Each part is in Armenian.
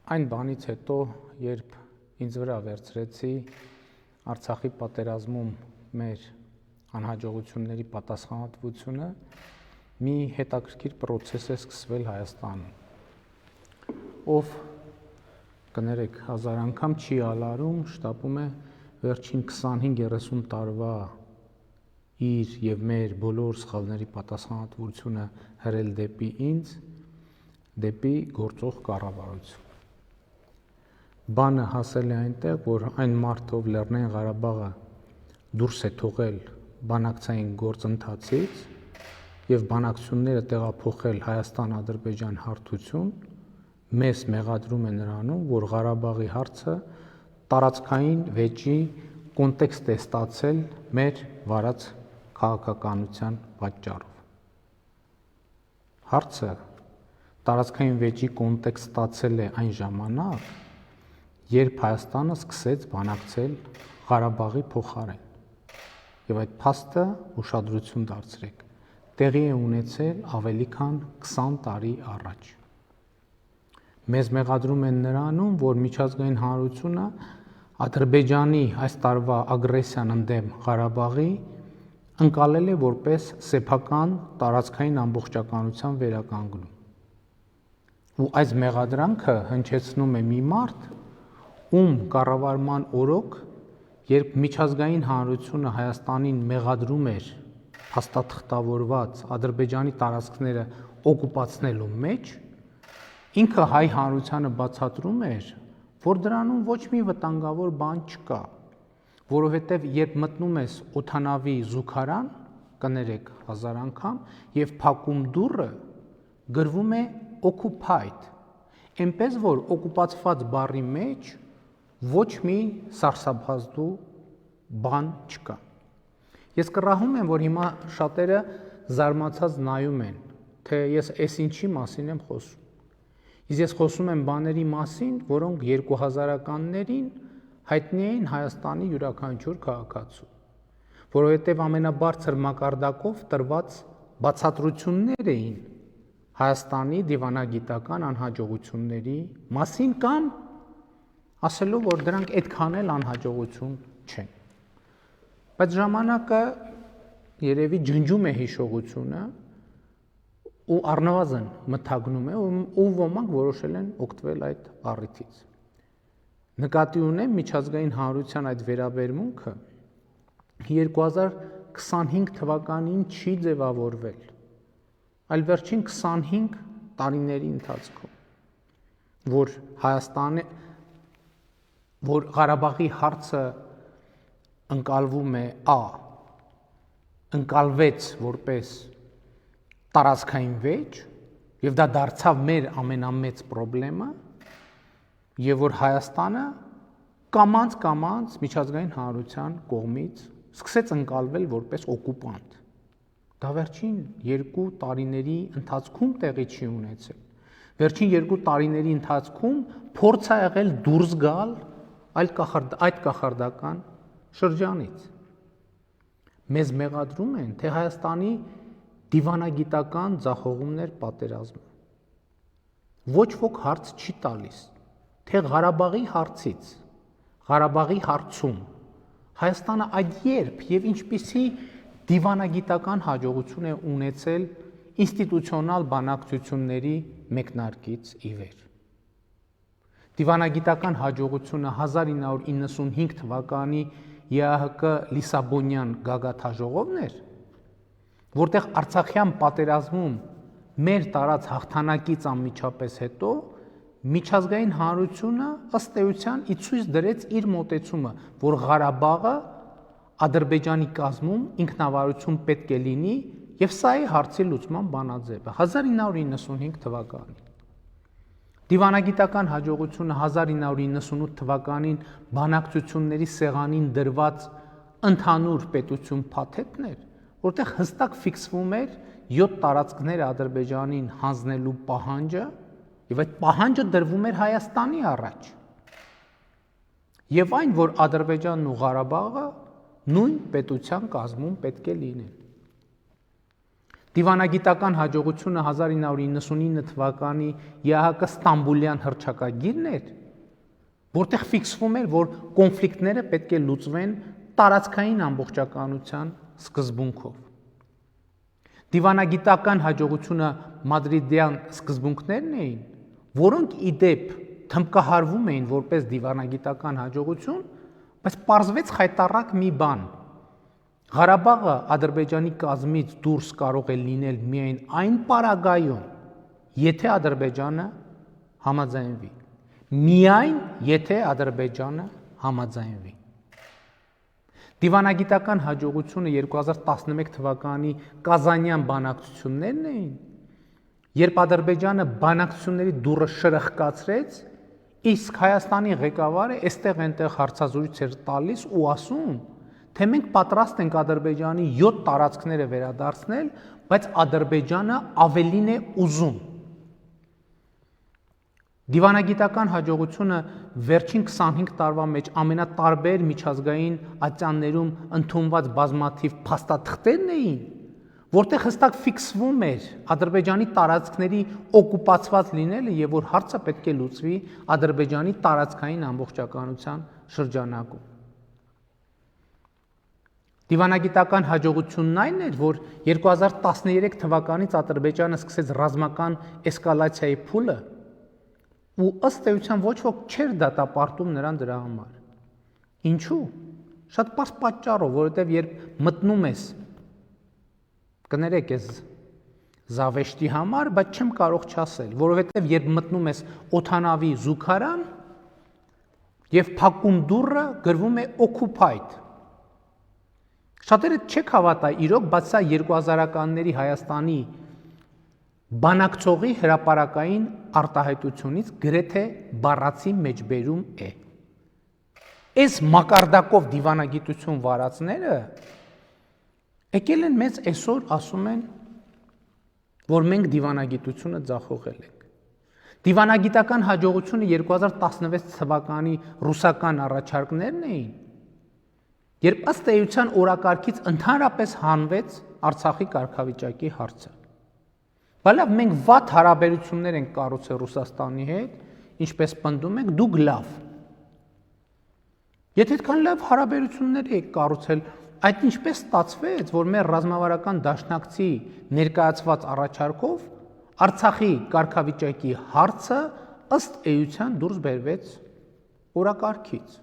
Այն բանից հետո, երբ ինձ վրա վերցրեցի Արցախի պատերազմում մեր անհաջողությունների պատասխանատվությունը, մի հետաքրքիր process է սկսվել Հայաստանում, ով կներեք 1000 անգամ չի ալարում, շտապում է վերջին 25-30 տարվա իր եւ մեր բոլոր սխալների պատասխանատվությունը հրել դեպի ինձ, դեպի գործող կառավարություն։ Բանը հասել է այնտեղ, որ այն մարդը, ով Լեռնային Ղարաբաղը դուրս է թողել բանակցային գործընթացից եւ բանակցությունները տեղափոխել Հայաստան-Ադրբեջան հարթություն, մեզ մեղադրում է նրանում, որ Ղարաբաղի հարցը տարածքային վեճի կոնտեքստ է ստացել մեր վարած քաղաքականության պատճառով։ Հարցը տարածքային վեճի կոնտեքստ ստացել է այն ժամանակ, երբ Հայաստանը սկսեց բանակցել Ղարաբաղի փոխարեն։ Եվ այդ փաստը ուշադրություն դարձրեք, տեղի է ունեցել ավելի քան 20 տարի առաջ։ Մեզ մեղադրում են նրանում, որ միջազգային հանրությունը Ադրբեջանի այս տարվա ագրեսիան ընդդեմ Ղարաբաղի ընկալել է որպես սեփական տարածքային ամբողջականության վերականգնում։ Ու այս մեղադրանքը հնչեցնում է մի մարդ, ում կառավարման օրոք, երբ միջազգային հանրությունը Հայաստանին մեղադրում էր փաստաթղթավորված Ադրբեջանի տարածքները օկուպացնելու մեջ, ինքը հայ հանրությանը բացատրում էր, որ դրանում ոչ մի վտանգավոր բան չկա, որովհետև երբ մտնում ես օդանավի զուգարան, կներեք 1000 անգամ, եւ փակում դուռը, գրվում է occupied, այնպես որ օկուպացված բառի մեջ ոչ մի սարսափազդու բան չկա։ Ես կռահում եմ, որ հիմա շատերը զարմացած նայում են, թե ես այս ինչի մասին եմ խոսում։ Իսկ ես խոսում եմ բաների մասին, որոնք 2000-ականներին հայտնի էին Հայաստանի յուրաքանչյուր քաղաքացու, որովհետև ամենաբարձր մակարդակով տրված բացատրություններ էին Հայաստանի դիվանագիտական անհաջողությունների մասին կամ ասելով, որ դրանք այդքան էլ անհաջողություն չեն։ Բայց ժամանակը երևի ջնջում է հիշողությունը ու առնվազն մթագնում է ու ոմանք որոշել են օգտվել այդ առիթից։ Նկատի ունեմ միջազգային հանրության այդ վերաբերմունքը 2025 թվականին չի ձևավորվել, այլ վերջին 25 տարիների ընթացքում, որ Ղարաբաղի հարցը ընկալվում է ընկալվեց որպես տարածքային վեճ եւ դա դարձավ մեր ամենամեծ խնդրեմը եւ որ Հայաստանը կամած միջազգային հանրության կողմից սկսեց ընկալվել որպես օկուպանտ։ Դա վերջին 2 տարիների ընթացքում տեղի չի ունեցել։ Վերջին 2 տարիների ընթացքում փորձ ա եղել դուրս գալ այդ կախարդական շրջանից։ Մեզ մեղադրում են, թե Հայաստանի դիվանագիտական ձախողումներ պատերազմը։ Ոչ ոք հարց չի տալիս, թե Ղարաբաղի հարցից, Ղարաբաղի հարցում Հայաստանը այդ երբ եւ ինչպիսի դիվանագիտական հաջողություն է ունեցել ինստիտուցիոնալ բանակցությունների մեկնարկից ի վեր։ Դիվանագիտական հաջողությունը 1995 թվականի ԵԱՀԿ Լիսաբոնյան գագաթաժողովն էր, որտեղ Արցախյան պատերազմում մեր տարած հաղթանակից անմիջապես հետո միջազգային հանրությունը ըստ էության ի ցույց դրեց իր մոտեցումը, որ Ղարաբաղը Ադրբեջանի կազմում ինքնավարություն պետք է լինի եւ սա է հարցի լուծման բանաձևը 1995 թվականին։ Դիվանագիտական հաջողությունը 1998 թվականին բանակցությունների սեղանին դրված ընդհանուր պետություն փաթեթն էր, որտեղ հստակ ֆիքսվում էր 7 տարածքներ Ադրբեջանին հանձնելու պահանջը եւ այդ պահանջը դրվում էր Հայաստանի առաջ։ Եվ այն, որ Ադրբեջանն ու Ղարաբաղը նույն պետության կազմում պետք է լինեն։ Դիվանագիտական հաջողությունը 1999 թվականի ԵԱՀԿ Ստամբուլյան հռչակագիրն էր, որտեղ ֆիքսվում էր, որ կոնֆլիկտները պետք է լուծվեն տարածքային ամբողջականության սկզբունքով։ Դիվանագիտական հաջողությունը մադրիդյան սկզբունքներն էին, որոնք ի դեպ թմկահարվում էին որպես դիվանագիտական հաջողություն, բայց պարզվեց խայտառակ մի բան. Ղարաբաղը Ադրբեջանի կազմից դուրս կարող է լինել միայն այն պարագայում, եթե Ադրբեջանը համաձայնվի։ Միայն եթե Ադրբեջանը համաձայնվի։ Դիվանագիտական հաջողությունը 2011 թվականի Կազանյան բանակցություններն էին, երբ Ադրբեջանը բանակցությունների դուռը շրխկացրեց, իսկ Հայաստանի ղեկավարը այստեղ-այնտեղ հարցազրույց էր տալիս ու ասում, թե մենք պատրաստ ենք Ադրբեջանի 7 տարածքները վերադարձնել, բայց Ադրբեջանը ավելին է ուզում։ Դիվանագիտական հաջողությունը վերջին 25 տարվա մեջ ամենատարբեր միջազգային ատյաններում ընդունված բազմաթիվ փաստաթղթերն էին, որտեղ հստակ ֆիքսվում էր Ադրբեջանի տարածքների օկուպացված լինելը եւ որ հարցը պետք է լուծվի Ադրբեջանի տարածքային ամբողջականության շրջանակում։ Դիվանագիտական հաջողությունն այն էր, որ 2013 թվականից Ադրբեջանը սկսեց ռազմական էսկալացիայի փուլը ու ըստ էության ոչ ոք չէր դատապարտում նրան դրա համար։ Ինչու՞։ Շատ պարզ պատճառով, որովհետև երբ մտնում ես, կներեք ես զավեշտի համար, բայց չեմ կարող չասել, որովհետև երբ մտնում ես օդանավի զուգարան եւ փակում դուռը, գրվում է occupied։ Շատերը չեք հավատա իրոք, բայց սա 2000-ականների Հայաստանի բանակցողի հրապարակային արտահայտությունից գրեթե բառացի մեջբերում է։ Այս մակարդակով դիվանագիտություն վարածները եկել են մեզ այսօր ասում են, որ մենք դիվանագիտությունը ձախողել ենք։ Դիվանագիտական հաջողությունը 2016 թվականի ռուսական առաջարկներն էին, երբ ըստ էության օրակարգից ընդհանրապես հանվեց Արցախի կարգավիճակի հարցը։ Բայց մենք վատ հարաբերություններ ենք կառուցել Ռուսաստանի հետ, ինչպես պնդում եք, դուք լավ։ Եթե այդքան լավ հարաբերություններ եք կառուցել, այդ ինչպես ստացվեց, որ մեր ռազմավարական դաշնակցի ներկայացված առաջարկով Արցախի կարգավիճակի հարցը ըստ էության դուրս բերվեց օրակարգից։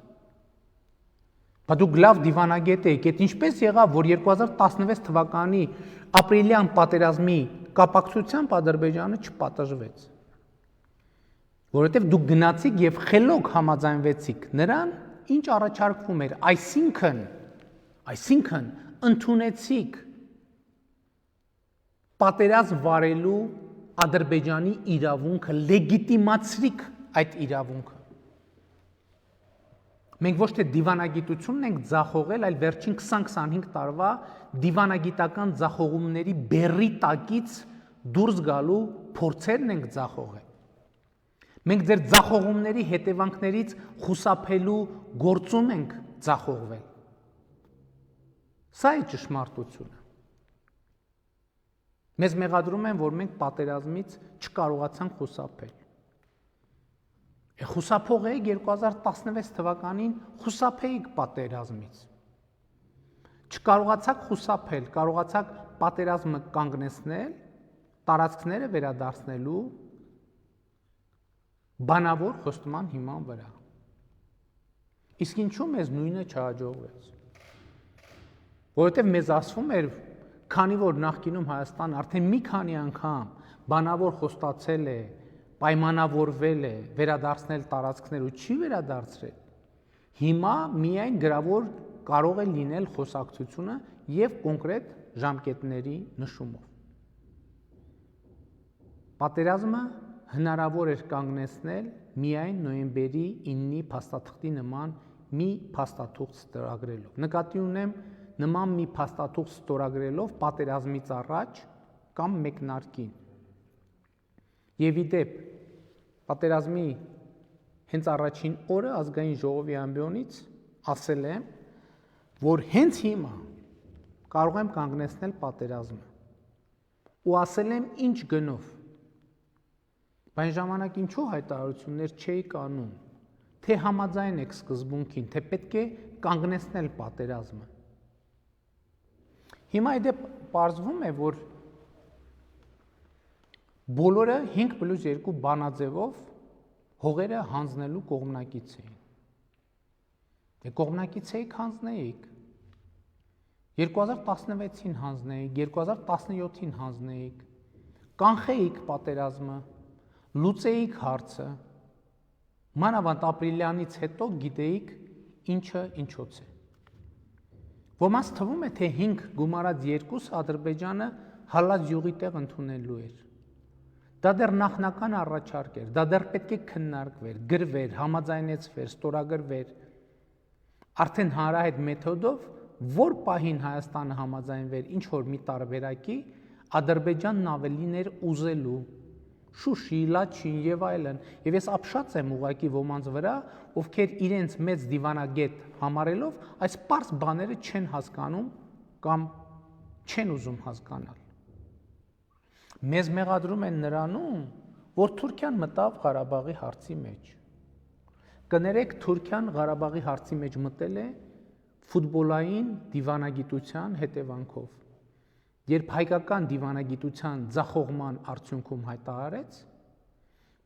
Բայց դուք լավ դիվանագետ եք, այդ ինչպես եղավ, որ 2016 թվականի ապրիլյան պատերազմի կապակցությամբ Ադրբեջանը չպատժվեց։ Որովհետև դուք գնացիք եւ խելոք համաձայնվեցիք նրան, ինչ առաջարկվում էր, այսինքն ընդունեցիք պատերազմ վարելու Ադրբեջանի իրավունքը, լեգիտիմացրիք այդ իրավունքը։ Մենք ոչ թե դիվանագիտությունն ենք ձախողել, այլ վերջին 20-25 տարվա դիվանագիտական ձախողումների բեռի տակից դուրս գալու փորձերն ենք ձախողել։ Մենք ձեր ձախողումների հետևանքներից խուսափելու գործում ենք ձախողվել։ Սա է ճշմարտությունը։ Մեզ մեղադրում են, որ մենք պատերազմից չկարողացանք խուսափել։ Խուսափող էիք 2016 թվականին, խուսափեիք պատերազմից։ Չկարողացաք խուսափել, կարողացաք պատերազմը կանգնեցնել, տարածքները վերադարձնելու բանավոր խոստման հիման վրա։ Իսկ ինչու մեզ նույնը չհաջողվեց։ Որովհետև մեզ ասվում էր, քանի որ նախկինում Հայաստան արդեն մի քանի անգամ բանավոր խոստացել է, պայմանավորվել է վերադարձնել տարածքներ ու չի վերադարձրել, հիմա միայն գրավոր կարող է լինել խոսակցությունը եւ կոնկրետ ժամկետների նշումով։ Պատերազմը հնարավոր էր կանգնեցնել միայն նոյեմբերի 9-ի փաստաթղթի նման մի փաստաթուղթ ստորագրելով։ Նկատի ունեմ նման մի փաստաթուղթ ստորագրելով պատերազմից առաջ կամ մեկնարկին։ Եվ ի դեպ, պատերազմի հենց առաջին օրը ազգային ժողովի ամբիոնից ասել եմ, որ հենց հիմա կարող եմ կանգնեցնել պատերազմը։ ու ասել եմ ինչ գնով։ Բայց ժամանակ ինչու հայտարարություններ չէիք անում, թե համաձայն եք սկզբունքին, թե պետք է կանգնեցնել պատերազմը։ Հիմա իդեպ պարզվում է, որ բոլորը 5+2 բանաձևով հողերը հանձնելու կողմնակից էին։ Դե կողմնակից էիք, հանձնեիք։ 2016-ին հանձնեիք, 2017-ին հանձնեիք, կանխեիք պատերազմը, լուծեիք հարցը, մանավանդ ապրիլյանից հետո գիտեիք ինչը ինչոց է։ Ոմանց թվում է, թե 5 գումարած 2 Ադրբեջանը հալած յուղի տեղ ընդունելու էր։ Դա դեռ նախնական առաջարկ էր, դա դեռ պետք է քննարկվեր, գրվեր, համաձայնեցվեր, ստորագրվեր։ Արդեն հանրահայտ մեթոդով, որ պահին Հայաստանը համաձայնվեր ինչ որ մի տարբերակի, Ադրբեջանն ավելին էր ուզելու, Շուշի, Լաչին եւ այլն, եւ ես ապշած եմ ուղակի ոմանց վրա, ովքեր իրենց մեծ դիվանագետ համարելով այս պարզ բաները չեն հասկանում կամ չեն ուզում հասկանալ։ Մեզ մեղադրում են նրանում, որ Թուրքիան մտավ Ղարաբաղի հարցի մեջ։ Կներեք, Թուրքիան Ղարաբաղի հարցի մեջ մտել է ֆուտբոլային դիվանագիտության հետևանքով, երբ հայկական դիվանագիտության ձախողման արդյունքում հայտարարեց,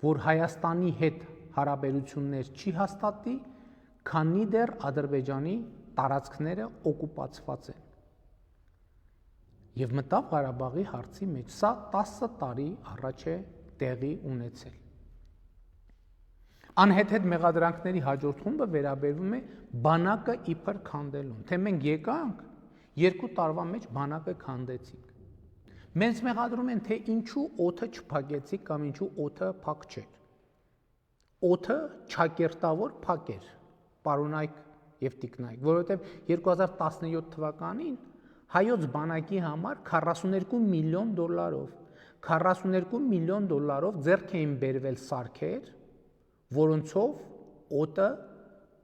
որ Հայաստանի հետ հարաբերություններ չի հաստատի, քանի դեռ Ադրբեջանի տարածքները օկուպացված են։ Եվ մտավ Ղարաբաղի հարցի մեջ, սա 10 տարի առաջ է տեղի ունեցել։ Անհետ մեղադրանքների հաջորդ խումբը վերաբերվում է բանակը իբր քանդելուն, թե մենք եկանք 2 տարվա մեջ բանակը քանդեցինք։ Մենք մեղադրում են, թե ինչու օդը չփակեցիք կամ ինչու օդը փակ չէր։ Օդը ճակերտավոր փակ էր, պարոնայք եւ տիկնայք, որովհետեւ 2017 թվականին հայոց բանակի համար 42 միլիոն դոլարով, 42 միլիոն դոլարով ձեռք էին բերվել սարքեր, որոնցով օդը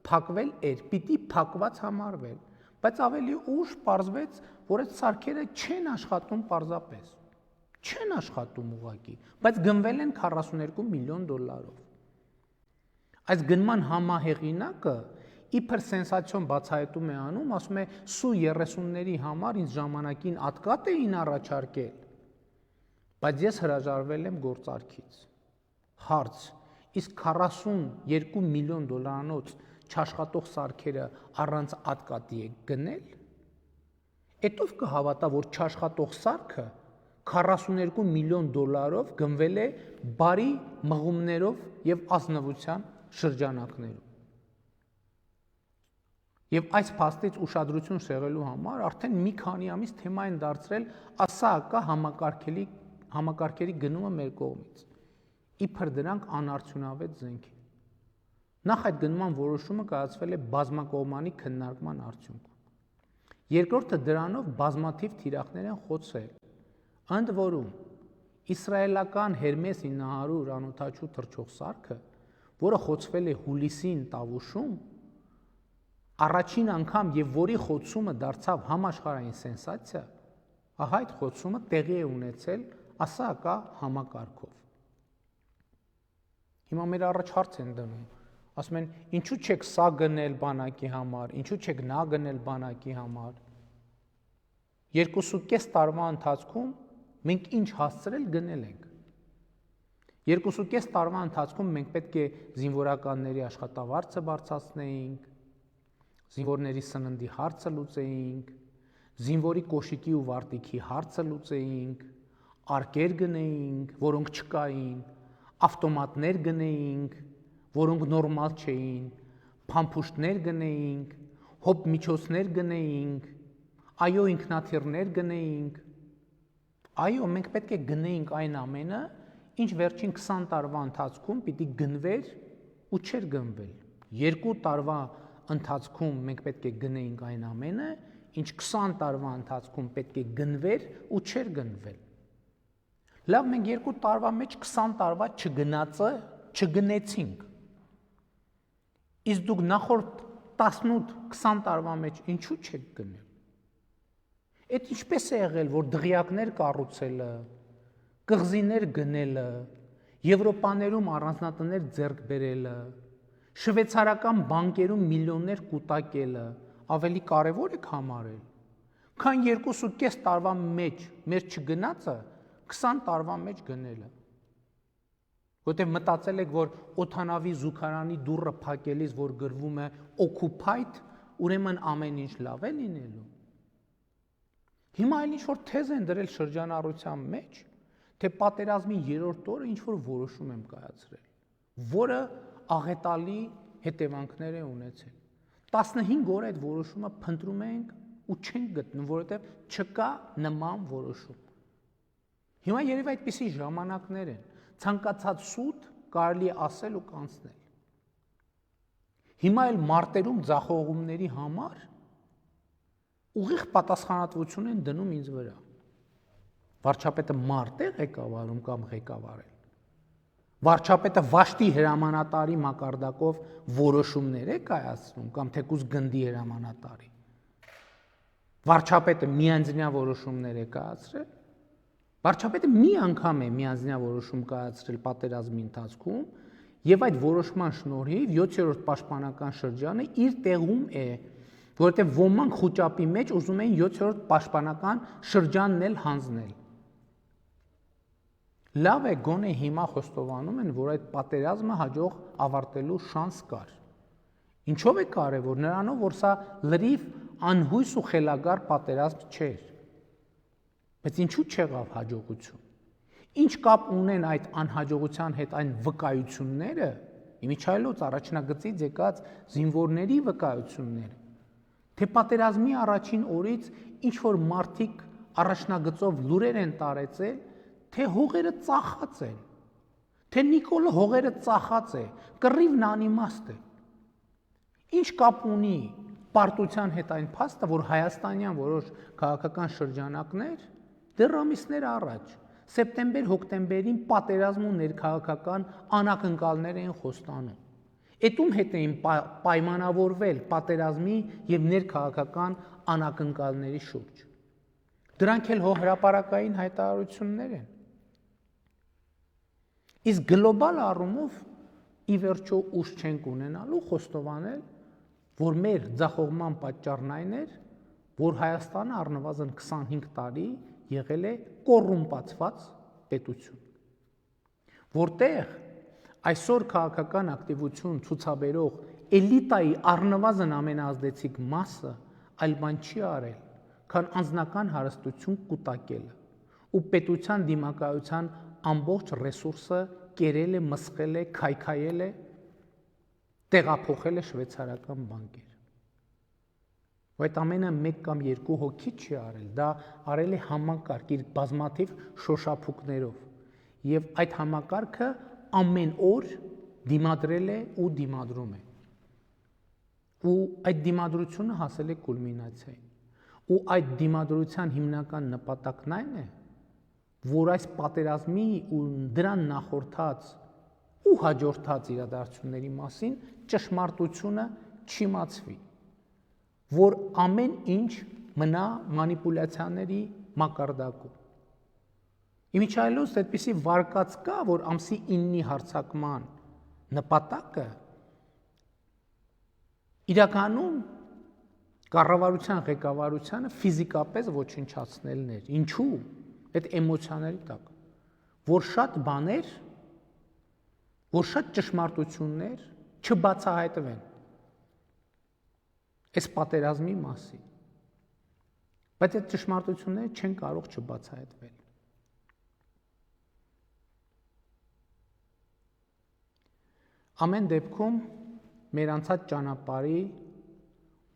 փակվել էր, պիտի փակված համարվել, բայց ավելի ուշ պարզվեց, որ այդ սարքերը չեն աշխատում պարզապես, չեն աշխատում ուղղակի, բայց գնվել են 42 միլիոն դոլարով։ Այս գնման համահեղինակը իբր սենսացիոն բացահայտում է անում, ասում է Սու-30-ների համար ինձ ժամանակին ատկատ էին առաջարկել, բայց ես հրաժարվել եմ գործարքից։ Հարց. իսկ 42 միլիոն դոլարանոց չաշխատող սարքերը առանց ատկատի եք գնել։ Էդով կհավատա, որ չաշխատող սարքը 42 միլիոն դոլարով գնվել է բարի մղումներով եւ ազնվության շրջանակներում։ Եվ այս փաստից ուշադրություն շեղելու համար արդեն մի քանի ամիս թեմա են դարձրել ԱՍԱԿ համակարգերի գնումը մեր կողմից։ Իբր դրանք անարդյունավետ զենք են։ Նախ այդ գնման որոշումը կայացվել է բազմակողմանի քննարկման արդյունքում։ Երկրորդը դրանով բազմաթիվ թիրախներ են խոցել։ Ընդ որում իսրայելական Hermes 900 անօդաչու թռչող սարքը, որը խոցվել է հուլիսին Տավուշում, առաջին անգամ եւ որի խոցումը դարձավ համաշխարհային սենսացիա, ահա այդ խոցումը տեղի է ունեցել ԱՍԱԿ համակարգով։ Հիմա մեր առաջ հարց են դնում, ասում են, ինչու չեք սա գնել բանակի համար, ինչու չեք նա գնել բանակի համար։ 2.5 տարվա ընթացքում մենք ինչ հասցրել գնել ենք։ 2.5 տարվա ընթացքում մենք պետք է զինվորականների աշխատավարձը բարձրացնեինք, զինվորների սննդի հարցը լուծեինք, զինվորի կոշիկի ու վարտիքի հարցը լուծեինք, արկեր գնեինք, որոնք չկային, ավտոմատներ գնեինք, որոնք նորմալ չէին, փամփուշտներ գնեինք, հոբ միջոցներ գնեինք, այո ինքնաթիռներ գնեինք։ Այո, մենք պետք է գնեինք այն ամենը, ինչ վերջին 20 տարվա ընթացքում պիտի գնվեր ու չէր գնվել։ 2 տարվա ընթացքում մենք պետք է գնեինք այն ամենը, ինչ 20 տարվա ընթացքում պետք է գնվեր ու չէր գնվել։ Լավ, մենք 2 տարվա մեջ 20 տարվա չգնացը չգնեցինք։ Իսկ դուք նախորդ 18-20 տարվա մեջ ինչու չեք գնել։ Այդ ինչպես է եղել, որ դղյակներ կառուցելը, կղզիներ գնելը, Եվրոպաներում առանձնատներ ձեռք բերելը, շվեյցարական բանկերում միլիոններ կուտակելը ավելի կարևոր է համարել, քան 2.5 տարվա մեջ մեր չգնացը 20 տարվա մեջ գնելը։ Որտեղ մտածել եք, որ օդանավի զուգարանի դուռը փակելիս, որ գրվում է occupied, ուրեմն ամեն ինչ լավ է լինելու։ Հիմա այլ ինչ-որ թեզ են դրել շրջանառության մեջ, թե պատերազմի 3-րդ օրը ինչ-որ որոշում եմ կայացրել, որը աղետալի հետևանքներ է ունեցել։ 15 օր այդ որոշումը փնտրում ենք ու չենք գտնում, որովհետև չկա նման որոշում։ Հիմա երևի այդպիսի ժամանակներ են, ցանկացած սուտ կարելի է ասել ու կանցնել։ Հիմա էլ մարտերում ձախողումների համար ուղիղ պատասխանատվություն են դնում ինձ վրա։ Վարչապետը մարդ է ղեկավարում կամ ղեկավարել։ Վարչապետը Վաշտի հրամանատարի մակարդակով որոշումներ է կայացնում կամ թեկուզ գնդի հրամանատարի։ Վարչապետը միանձնյա որոշումներ է կայացրել։ Վարչապետը մի անգամ է միանձնյա որոշում կայացրել պատերազմի ընթացքում եւ այդ որոշման շնորհիվ 7-րդ պաշտպանական շրջանը իր տեղում է, որովհետեւ ոմանք խոճապի մեջ ուզում են 7-րդ պաշտպանական շրջանն էլ հանձնել։ Լավ է, գոնե հիմա խոստովանում են, որ այդ պատերազմը հաջող ավարտելու շանս կար։ Ինչով է կարևոր, նրանով, որ սա լրիվ անհույս ու խելագար պատերազմ չէր։ Բայց ինչու չեղավ հաջողություն։ Ինչ կապ ունեն այդ անհաջողության հետ այն վկայությունները, իմիջայլոց առաջնագծից եկած զինվորների վկայությունները, թե պատերազմի առաջին օրից ինչ որ մարդիկ առաջնագծով լուրեր են տարեցել, թե հողերը ծախած են, թե Նիկոլը հողերը ծախած է, կռիվն անիմաստ է։ Ինչ կապ ունի պարտության հետ այն փաստը, որ հայաստանյան որոշ քաղաքական շրջանակներ դեռ ամիսներ առաջ, սեպտեմբեր-հոկտեմբերին պատերազմ ու ներքաղաքական անակնկալներ էին խոստանում։ Էդում հետ էին պայմանավորվել պատերազմի եւ ներքաղաքական անակնկալների շուրջ։ Դրանք էլ հրապարակային հայտարարություններ են։ Իսկ գլոբալ առումով ի վերջո ուժ չենք ունենալու խոստովանել, որ մեր ձախողման պատճառն այն էր, որ Հայաստանը առնվազն 25 տարի եղել է կոռումպացված պետություն, որտեղ այսօր քաղաքական ակտիվություն ցուցաբերող էլիտայի առնվազն ամենաազդեցիկ մասը այլ բան չի արել, քան անձնական հարստություն կուտակելը ու պետության դիմակայության ամբողջ ռեսուրսը կերել է, մսխել է, քայքայել է, տեղափոխել է շվեյցարական բանկեր։ Այդ ամենը 1 կամ 2 հոգի չի արել, դա արել է համակարգ իր բազմաթիվ շոշափուկներով եւ այդ համակարգը ամեն օր դիմադրել է ու դիմադրում է։ Ու այդ դիմադրությունը հասել է կուլմինացիային։ Ու այդ դիմադրության հիմնական նպատակն այն է, որ այս պատերազմի ու դրան նախորդած ու հաջորդած իրադարձությունների մասին ճշմարտությունը չիմացվի, որ ամեն ինչ մնա մանիպուլյացիաների մակարդակում։ Իմիջայլոց այդպիսի վարկած կա, որ ամսի 9-ի հարձակման նպատակը իրականում կառավարության ղեկավարությանը ֆիզիկապես ոչնչացնելն էր։ Ինչու՞։ Այդ էմոցիաների տակ, որ շատ բաներ, որ շատ ճշմարտություններ չբացահայտվեն այս պատերազմի մասին, բայց այդ ճշմարտությունները չեն կարող չբացահայտվել։ Ամեն դեպքում մեր անցած ճանապարհի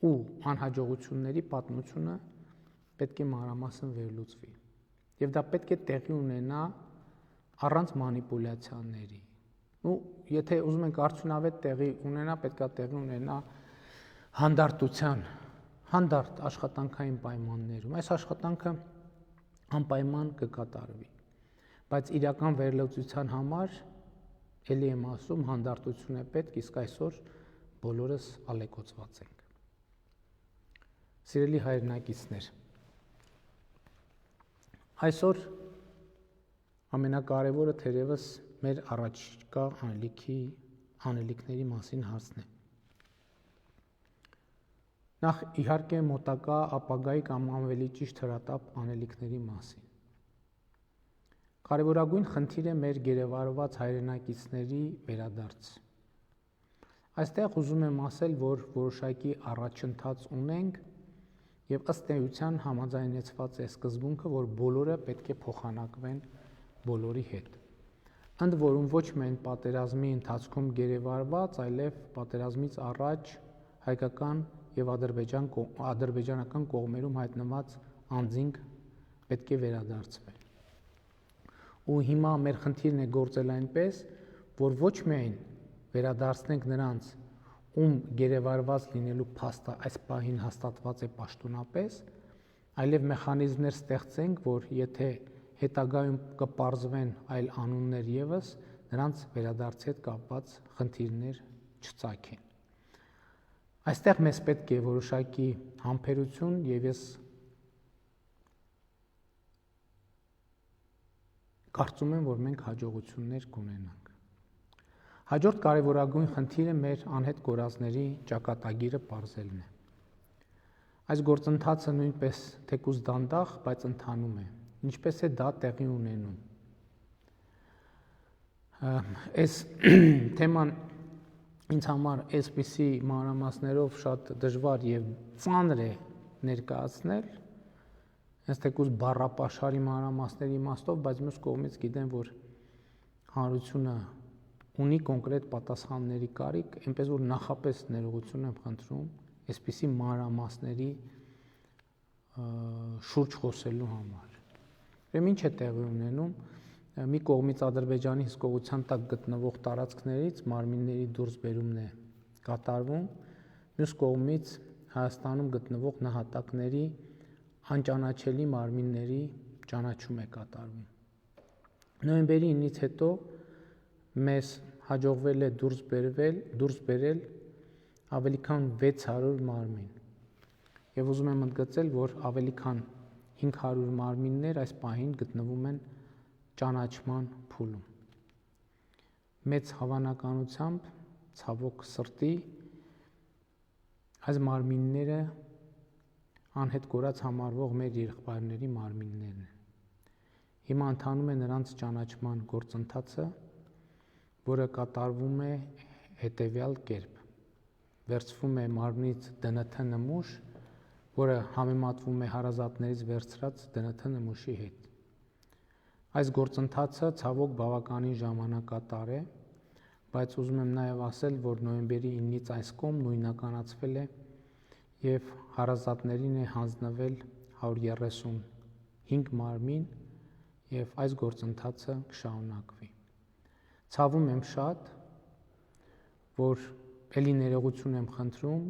ու անհաջողությունների պատմությունը պետք է մանրամասն վերլուծվի։ Եվ դա պետք է տեղի ունենա առանց մանիպուլյացիաների։ Ու եթե ուզում ենք արդյունավետ տեղի ունենա, պետք է տեղի ունենա հանդարտ աշխատանքային պայմաններում։ Այս աշխատանքը անպայման կկատարվի, բայց իրական վերլուծության համար էլի եմ ասում, հանդարտություն է պետք, իսկ այսօր բոլորս ալեկոծված ենք։ Սիրելի հայրենակիցներ, այսօր ամենակարևորը թերևս մեր առաջկա անելիքների մասին հարցն է։ Նախ իհարկե մոտակա ապագայի կամ ավելի ճիշտ հրատապ անելիքների մասին։ Կարևորագույն խնդիր է մեր գերեվարված հայրենակիցների վերադարձ։ Այստեղ ուզում եմ ասել, որ որոշակի առաջընթաց ունենք եւ ըստ էության համաձայնեցված է սկզբունքը, որ բոլորը պետք է փոխանակվեն բոլորի հետ։ Ընդ որում ոչ միայն պատերազմի ընթացքում գերեվարված, այլև պատերազմից առաջ հայկական եւ ադրբեջանական կողմերում հայտնված անձինք պետք է վերադարձվեն։ Ու հիմա մեր խնդիրն է գործել այնպես, որ ոչ միայն վերադարձնենք նրանց, ում գերեվարված լինելու փաստը այս պահին հաստատված է պաշտոնապես, այլև մեխանիզմներ ստեղծենք, որ եթե հետագայում կպարզվեն այլ անուններ եւս, նրանց վերադարձի հետ կապված խնդիրներ չծագեն։ Այստեղ մեզ պետք է որոշակի համբերություն եւ ես կարծում եմ, որ մենք հաջողություններ կունենանք։ Հաջորդ կարևորագույն խնդիրը մեր անհետ կորածների ճակատագիրը պարզելն է։ Այս գործընթացը նույնպես թեկուզ դանդաղ, բայց ընթանում է։ Ինչպես է դա տեղի ունենում։ Այս թեման ինձ համար այսպիսի մանրամասներով շատ դժվար եւ ծանր է ներկայացնել, հենց թեկուզ բառապաշարի մանրամասների իմաստով, բայց մյուս կողմից գիտեմ, որ հանրությունը ունի կոնկրետ պատասխանների կարիք, այնպես որ նախապես ներողություն եմ խնդրում այսպիսի մանրամասների շուրջ խոսելու համար։ Ուրեմն ինչ է տեղի ունենում, մի կողմից Ադրբեջանի հսկողության տակ գտնվող տարածքներից մարմինների դուրսբերումն է կատարվում, մյուս կողմից Հայաստանում գտնվող նահատակների անճանաչելի մարմինների ճանաչում է կատարվում։ Նոյեմբերի 9-ից հետո մեզ հաջողվել է դուրս բերել ավելի քան 600 մարմին։ Եվ ուզում եմ ընդգծել, որ ավելի քան 500 մարմիններ այս պահին գտնվում են ճանաչման փուլում։ Մեծ հավանականությամբ, ցավոք սրտի, այս մարմինները անհետ կորած համարվող մեր եղբայրների մարմիններն են։ Հիմա ընթանում է նրանց ճանաչման գործընթացը, որը կատարվում է հետևյալ կերպ. վերցվում է մարմնից ԴՆԹ նմուշ, որը համեմատվում է հարազատներից վերցրած ԴՆԹ նմուշի հետ։ Այս գործընթացը ցավոք բավականին ժամանակատար է, բայց ուզում եմ նաև ասել, որ նոյեմբերի 9-ից այս կողմ նույնականացվել է եւ հարազատներին է հանձնվել 135 մարմին եւ այս գործընթացը կշարունակվի։ Ցավում եմ շատ, որ ելի ներողություն եմ խնդրում,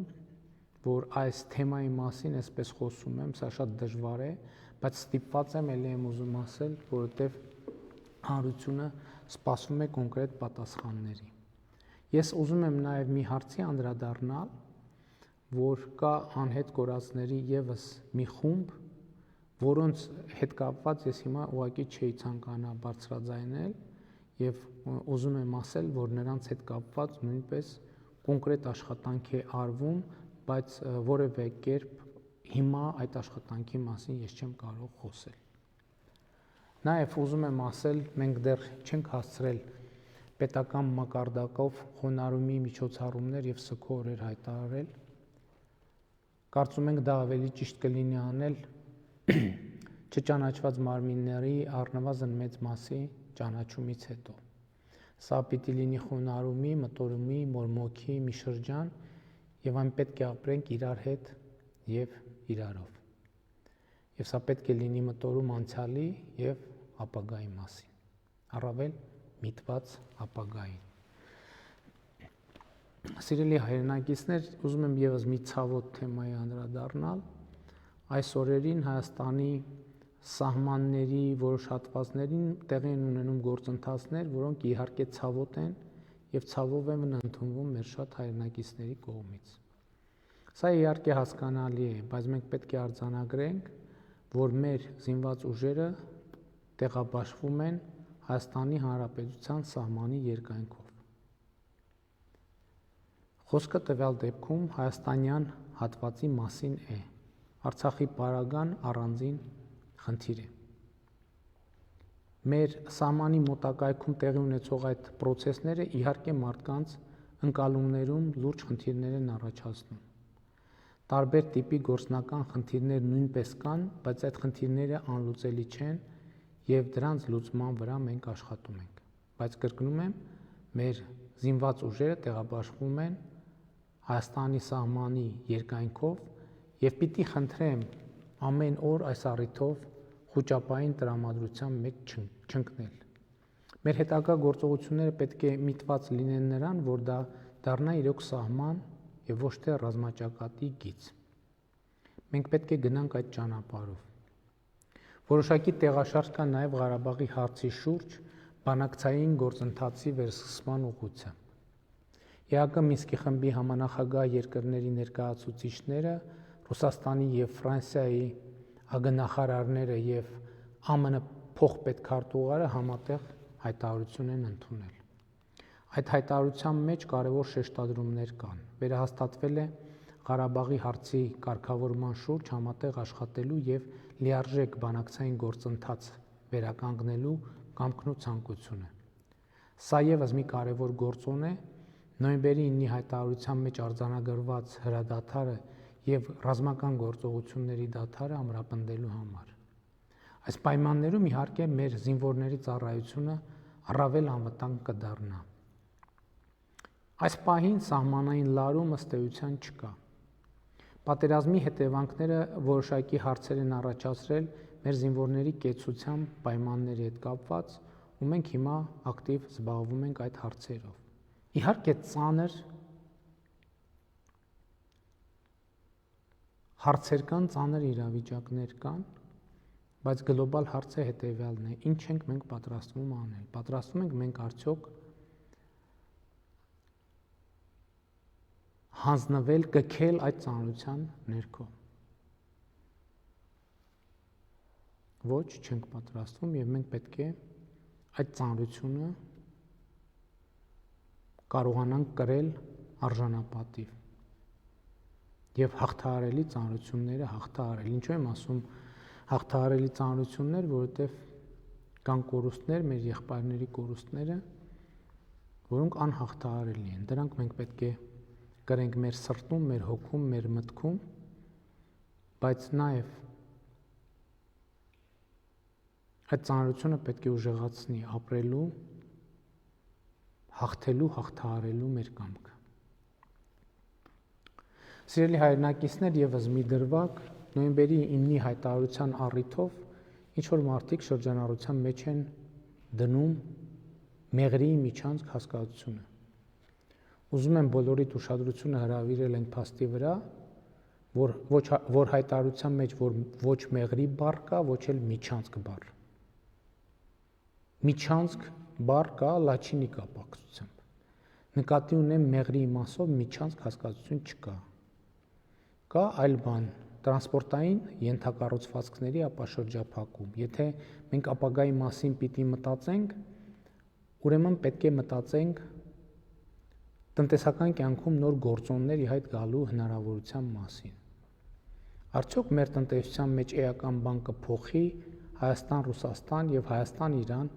որ այս թեմայի մասին այսպես խոսում եմ, սա շատ դժվար է, բայց ստիպված եմ, ելի եմ ուզում ասել, որովհետև հանրությունը սպասում է կոնկրետ պատասխանների։ Ես ուզում եմ նաև մի հարցի անդրադառնալ, որ կա անհետ կորածների եւս մի խումբ, որոնց հետ կապված ես հիմա ուղղակի չէի ցանկանա բարձրաձայնել եւ ուզում եմ ասել, որ նրանց հետ կապված նույնպես կոնկրետ աշխատանք է արվում, բայց որևէ կերպ հիմա այդ աշխատանքի մասին ես չեմ կարող խոսել։ Նաև ուզում եմ ասել, մենք դեռ չենք հասցրել պետական մակարդակով խոնարհումի միջոցառումներ եւ սգո օրեր հայտարարել։ Կարծում ենք դա ավելի ճիշտ կլինի անել չճանաչված մարմինների առնվազն մեծ մասի ճանաչումից հետո։ Սա պիտի լինի խոնարհումի, մտորումի, մորմոքի մի շրջան եւ այն պետք է ապրենք իրար հետ եւ իրարով։ Եվ սա պետք է լինի մտորում անցյալի եւ ապագայի մասին, առավել միտված ապագային։ Սիրելի հայրենակիցներ, ուզում եմ եւս մի ցավոտ թեմայի անդրադառնալ։ Այս օրերին Հայաստանի սահմանների որոշ հատվածներին տեղի են ունենում գործընթացներ, որոնք իհարկե ցավոտ են եւ ցավով են ընդունվում մեր շատ հայրենակիցների կողմից։ Սա իհարկե հասկանալի է, բայց մենք պետք է արձանագրենք, որ մեր զինված ուժերը տեղաբաշխվում են Հայաստանի Հանրապետության սահմանի երկայնքով։ Խոսքը տվյալ դեպքում հայաստանյան հատվածի մասին է։ Արցախի պարագան առանձին խնդիր է։ Մեր սահմանի մոտակայքում տեղի ունեցող այդ պրոցեսները իհարկե մարդկանց ընկալումներում լուրջ խնդիրներ են առաջացնում։ Տարբեր տիպի գործնական խնդիրներ նույնպես կան, բայց այդ խնդիրները անլուծելի չեն եւ դրանց լուծման վրա մենք աշխատում ենք։ Բայց կրկնում եմ, մեր զինված ուժերը տեղաբաշխվում են Հայաստանի սահմանի երկայնքով եւ պիտի խնդրեմ ամեն օր այս առիթով խոճապային տրամադրության մեջ չընկնել։ Մեր հետագա գործողությունները պետք է միտված լինեն նրան, որ դա դառնա իրոք սահման եւ ոչ թե ռազմաճակատի գիծ։ Մենք պետք է գնանք այդ ճանապարհով։ Որոշակի տեղաշարժ կա նաեւ Ղարաբաղի հարցի շուրջ բանակցային գործընթացի վերսկսման ուղղությամբ։ ԵԱԿ Մինսկի խմբի համանախագահ երկրների ներկայացուցիչները, Ռուսաստանի եւ Ֆրանսիայի ագնախարարները եւ ԱՄՆ փոխպետքարտուղարը համատեղ հայտարարություն են ընդունել։ Այդ հայտարարության մեջ կարևոր շեշտադրումներ կան։ Վերահաստատվել է Ղարաբաղի հարցի կարգավորման շուրջ համատեղ աշխատելու եւ լիարժեք բանակցային գործընթաց վերականգնելու կամքն ու ցանկությունը։ Սա եւս մի կարևոր գործոն է նոյեմբերի 9-ի հայտարարության մեջ արձանագրված հրադադարը եւ ռազմական գործողությունների դադարը ամրապնդելու համար։ Այս պայմաններում իհարկե մեր զինվորների ծառայությունը առավել անվտանգ կդառնա։ Այս պահին սահմանային լարում ըստ էության չկա։ Պատերազմի հետևանքները որոշակի հարցեր են առաջացրել մեր զինվորների կեցության պայմանների հետ կապված, ու մենք հիմա ակտիվ զբաղվում ենք այդ հարցերով։ Իհարկե ծանր հարցեր կան, ծանր իրավիճակներ կան, բայց գլոբալ հարցը հետևյալն է. ինչ ենք մենք պատրաստվում անել։ Պատրաստվում ենք մենք արդյոք հանձնվել, կքել այդ ծանրության ներքո։ Ոչ, չենք պատրաստվում եւ մենք պետք է այդ ծանրությունը կարողանանք կրել արժանապատիվ եւ հաղթահարելի ծանրությունները հաղթահարել։ Ինչու եմ ասում հաղթահարելի ծանրություններ, որովհետեւ կան կորուստներ, մեր եղբայրների կորուստները, որոնք անհաղթահարելի են։ Դրանք մենք պետք է կրենք մեր սրտում, մեր հոգում, մեր մտքում, բայց նաև այդ ծանրությունը պետք է ուժեղացնի ապրելու, հաղթելու, հաղթահարելու մեր կամքը։ Սիրելի հայրենակիցներ, եւս մի դրվագ նոյեմբերի 9-ի հայտարարության առիթով ինչ որ մարդիկ շրջանառության մեջ են դնում մեղրի միջանցք հասկացությունը։ Ուզում եմ բոլորիդ ուշադրությունը հրավիրել այն փաստի վրա, որ հայտարարության մեջ ոչ մեղրի բառ կա, ոչ էլ միջանցք բառ։ Միջանցք բառ կա լաչինի կապակցությամբ։ Նկատի ունեմ մեղրի իմաստով միջանցք հասկացություն չկա։ Կա այլ բան, տրանսպորտային ենթակառուցվածքների ապաշրջափակում։ Եթե մենք ապագայի մասին պիտի մտածենք, ուրեմն պետք է մտածենք տնտեսական կյանքում նոր գործոնների հայտ գալու հնարավորության մասին։ Արդյոք մեր տնտեսության մեջ էական բան կփոխի Հայաստան-Ռուսաստան եւ Հայաստան-Իրան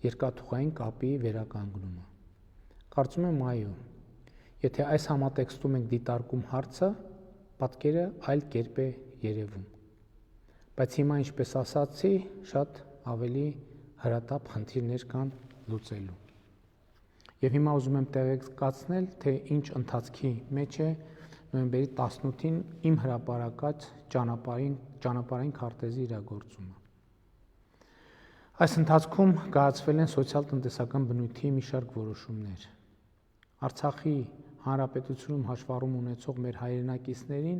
երկաթուղային կապի վերականգնումը։ Կարծում եմ այո։ Եթե այս համատեքստում ենք դիտարկում հարցը, պատկերը այլ կերպ է երևում։ Բայց հիմա, ինչպես ասացի, շատ ավելի հրատապ խնդիրներ կան լուծելու։ Եվ հիմա ուզում եմ տեղեկացնել, թե ինչ ընթացքի մեջ է նոյեմբերի 18-ին իմ հրապարակած ճանապարհային քարտեզի իրագործումը։ Այս ընթացքում կայացվել են սոցիալ-տնտեսական բնույթի մի շարք որոշումներ։ Արցախի հանրապետությունում հաշվառում ունեցող մեր հայրենակիցներին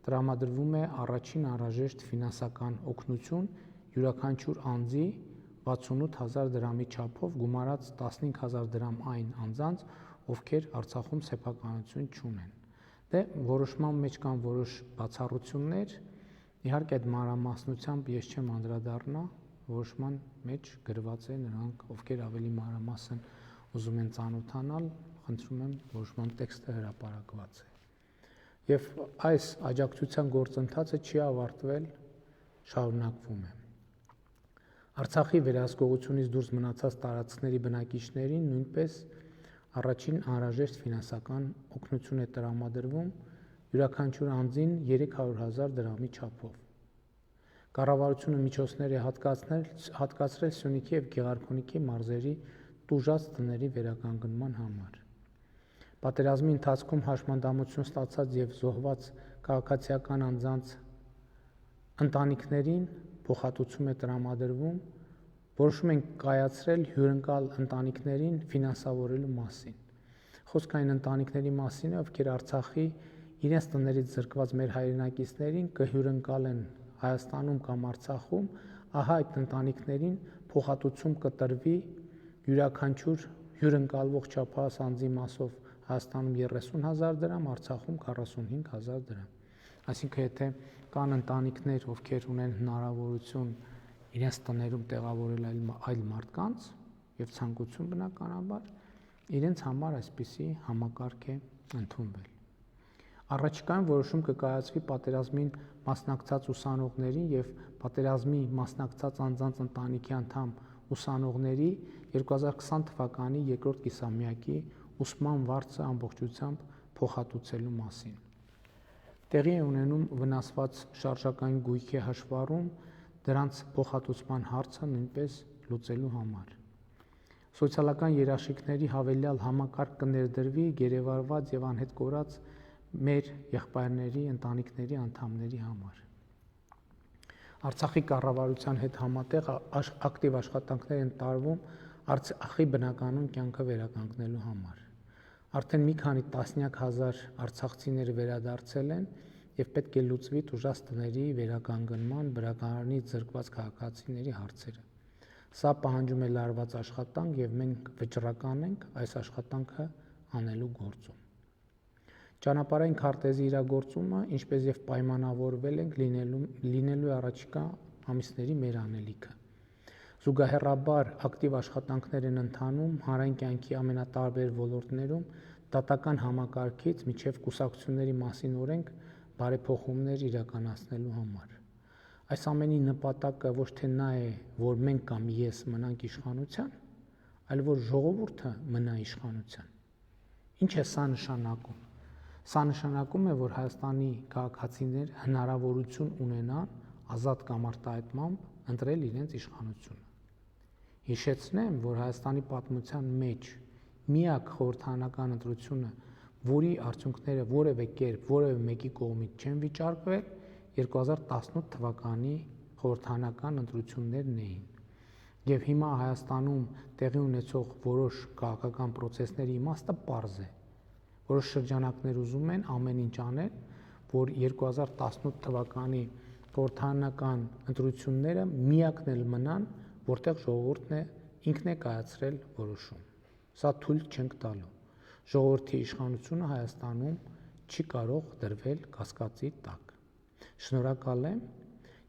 տրամադրվում է առաջին անհրաժեշտ ֆինանսական օգնություն յուրաքանչյուր անձի 68,000 դրամի չափով գումարած 15,000 դրամ այն անձանց, ովքեր Արցախում սեփականություն չունեն։ Դե որոշման մեջ կան որոշ բացառություններ, իհարկե այդ մանրամասնությամբ ես չեմ անդրադառնա, որոշման մեջ գրված է, նրանք, ովքեր ավելի մանրամասն ուզում են ծանոթանալ, խնդրում եմ, որոշման տեքստը հրապարակված է։ Եվ այս աջակցության գործընթացը չի ավարտվել, շարունակվում է։ Արցախի վերահսկողությունից դուրս մնացած տարածքների բնակիչներին նույնպես առաջին անհրաժեշտ ֆինանսական օգնություն է տրամադրվում յուրաքանչյուր անձին 300,000 դրամի չափով։ Կառավարությունը միջոցներ է հատկացրել Սյունիքի և Գեղարքունիքի մարզերի տուժած տների վերականգնման համար։ Պատերազմի ընթացքում հաշմանդամություն ստացած և զոհված քաղաքացիական անձանց ընտանիքներին փոխհատուցում է տրամադրվում, որոշում են կայացրել հյուրընկալ ընտանիքներին ֆինանսավորելու մասին։ Խոսքը այն ընտանիքների մասին է, ովքեր Արցախի իրենց տներից զրկված մեր հայրենակիցներին կհյուրընկալեն Հայաստանում կամ Արցախում, ահա այդ ընտանիքներին փոխհատուցում կտրվի յուրաքանչյուր հյուրընկալվող չափահաս անձի մասով Հայաստանում 30,000 դրամ, Արցախում 45,000 դրամ։ Այսինքն, եթե կան ընտանիքներ, ովքեր ունեն հնարավորություն իրենց տներում տեղավորել այլ մարդկանց եւ ցանկություն բնականաբար, իրենց համար այսպիսի համակարգ է ընդունվել։ Առաջիկայում որոշում կկայացվի պատերազմին մասնակցած ուսանողների եւ պատերազմի մասնակցած անձանց ընտանիքի անդամ ուսանողների 2020 թվականի երկրորդ կիսամյակի ուսման վարձը ամբողջությամբ փոխհատուցելու մասին։ Տեղի է ունենում վնասված շարժակային գույքի հաշվառում դրանց փոխհատուցման հարցը նույնպես լուծելու համար։ Սոցիալական երաշխիքների հավելյալ համակարգ կներդրվի գերեվարված եւ անհետ կորած մեր եղբայրների, ընտանիքների անդամների համար։ Արցախի կառավարության հետ համատեղ ակտիվ աշխատանքներ են տարվում Արցախի բնականոն կյանքը վերականգնելու համար։ Արդեն մի քանի տասնյակ հազար արցախցիներ վերադարձել են եւ պետք է լուծվի տուժած տների վերականգնման, բնակարանից զրկված քաղաքացիների հարցերը։ Սա պահանջում է լարված աշխատանք եւ մենք վճռական ենք այս աշխատանքը անելու գործում։ Ճանապարհային քարտեզի իրագործումը, ինչպես եւ պայմանավորվել ենք, լինելու առաջիկա ամիսների մեր անելիքը։ Զուգահեռաբար ակտիվ աշխատանքներ են ընթանում հանրային կյանքի ամենատարբեր ոլորտներում դատական համակարգից մինչև կուսակցությունների մասին օրենք բարեփոխումներ իրականացնելու համար։ Այս ամենի նպատակը ոչ թե նա է, որ մենք կամ ես մնանք իշխանության, այլ որ ժողովուրդը մնա իշխանության։ Ինչ է սա նշանակում։ Սա նշանակում է, որ Հայաստանի քաղաքացիներ հնարավորություն ունենան ազատ կամ արտահայտմամբ ընտրել իրենց իշխանությունը։ Հիշեցնեմ, որ Հայաստանի պատմության մեջ միակ խորհրդարանական ընտրությունը, որի արդյունքները որևէ կերպ որևէ մեկի կողմից չեն վիճարկվել, 2018 թվականի խորհրդարանական ընտրություններն էին։ Եվ հիմա Հայաստանում տեղի ունեցող որոշ քաղաքական process-ների իմաստը պարզ է։ Որոշ շրջանակներ ուզում են ամեն ինչ անել, որ 2018 թվականի խորհրդարանական ընտրությունները միակն էլ մնան, որտեղ ժողովուրդն է ինքն է կայացրել որոշում։ Սա թույլ չենք տալու։ Ժողովրդի իշխանությունը Հայաստանում չի կարող դրվել կասկածի տակ։ Շնորհակալ եմ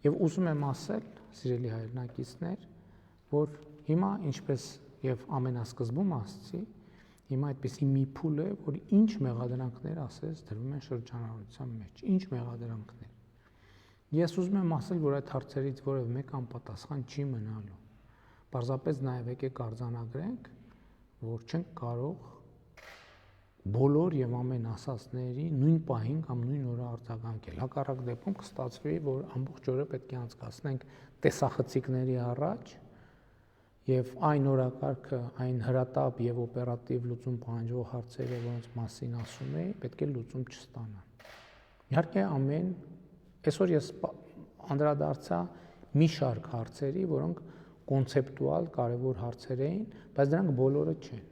եւ ուզում եմ ասել, սիրելի հայրենակիցներ, որ հիմա ինչպես եւ ամենասկզբում ասացի, հիմա այդպիսի մի փուլ է, որ ինչ մեղադրանքներ ասես դրվում են շրջանառության մեջ, ինչ մեղադրանքներ։ Ես ուզում եմ ասել, որ այդ հարցերից որևէ մեկ անպատասխան չի մնալու։ Պարզապես նաև եկեք արձանագրենք, որ չենք կարող բոլոր եւ ամեն ասածների նույն պահին կամ նույն օրը արձագանքել։ Հակառակ դեպքում կստացվի, որ ամբողջ օրը պետք է անցկացնենք տեսախցիկների առաջ եւ այն օրակարգը, այն հրատապ եւ օպերատիվ լուծում պահանջող հարցերը, որոնց մասին ասում էի, պետք է լուծում չստանան։ Իհարկե այսօր ես անդրադարձա մի շարք հարցերի, որոնք կոնցեպտուալ կարևոր հարցեր էին, բայց դրանք բոլորը չեն։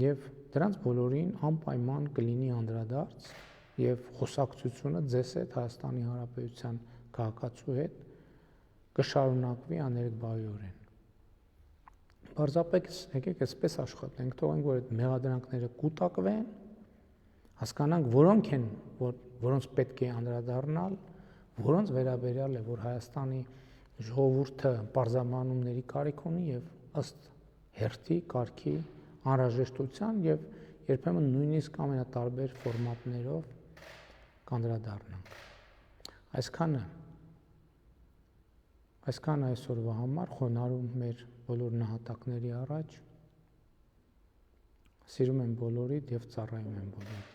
Եվ դրանց բոլորին անպայման կլինի անդրադարձ եւ խոսակցությունը ձեզ հետ Հայաստանի Հանրապետության քաղաքացու հետ կշարունակվի աներկբայորեն։ Պարզապես եկեք այսպես աշխատենք, թողենք, որ այդ մեղադրանքները կուտակվեն, հասկանանք որոնք են, որոնց պետք է անդրադառնալ, որոնց վերաբերյալ է, որ Հայաստանի ժողովուրդը բարձամանումների կարիք ունի եւ ըստ հերթի, կարգի, անհրաժեշտության եւ երբեմն նույնիսկ ամենատարբեր ֆորմատներով կանդրադառնանք։ Այսքանը այսօրվա համար, խոնարհում մեր բոլոր նահատակների առաջ, սիրում եմ բոլորիդ եւ ծառայում եմ բոլորիդ։